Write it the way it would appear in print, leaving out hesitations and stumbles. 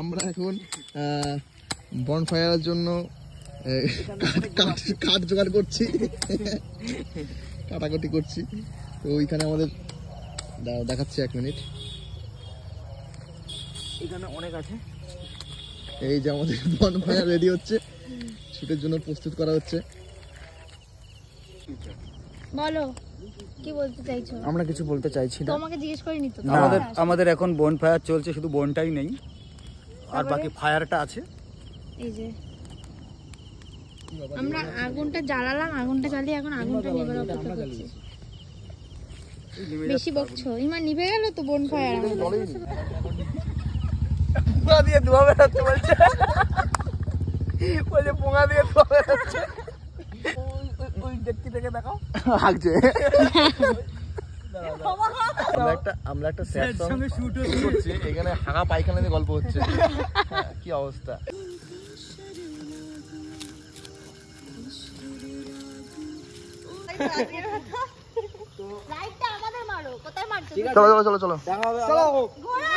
আমরা এখন বনফায়ারের জন্য কাঠ জোগাড় করছি, কাটাকুটি করছি। তো ওইখানে আমাদের দেখাচ্ছি 1 মিনিট। এখানে অনেক আছে। এই যে আমাদের বনফায়ার রেডি হচ্ছে, শুটের জন্য প্রস্তুত করা হচ্ছে। বলো কি বলতে চাইছো? আমরা কিছু বলতে চাইছি না, তোমাকে জিজ্ঞেস করিনি তো। আমাদের এখন বন ফায়ার চলছে, শুধু বনটাই নেই, আর বাকি ফায়ারটা আছে। এই যে আমরা আগুনটা জ্বালালাম, আগুনটা জ্বালিয়ে এখন আগুনটা নিভার অপেক্ষা করছি। বেশি বকছো, ইমা নিভে গেল তো বন ফায়ার। পোঙা দিয়ে ধোয়া বেড়াচ্ছে বলছে, বলছে পোঙা দিয়ে ধোয়া বেড়াচ্ছে। ওই ব্যক্তি থেকে দেখাও লাগছে। আমরা একটা স্যাড সং শুট করছি, এখানে হাগা পায়খানা নিয়ে গল্প হচ্ছে। কি অবস্থা। লাইটটা আমাদের মারো, কোথায় মারছো? চলো চলো চলো চলো চলো। ঘোড়া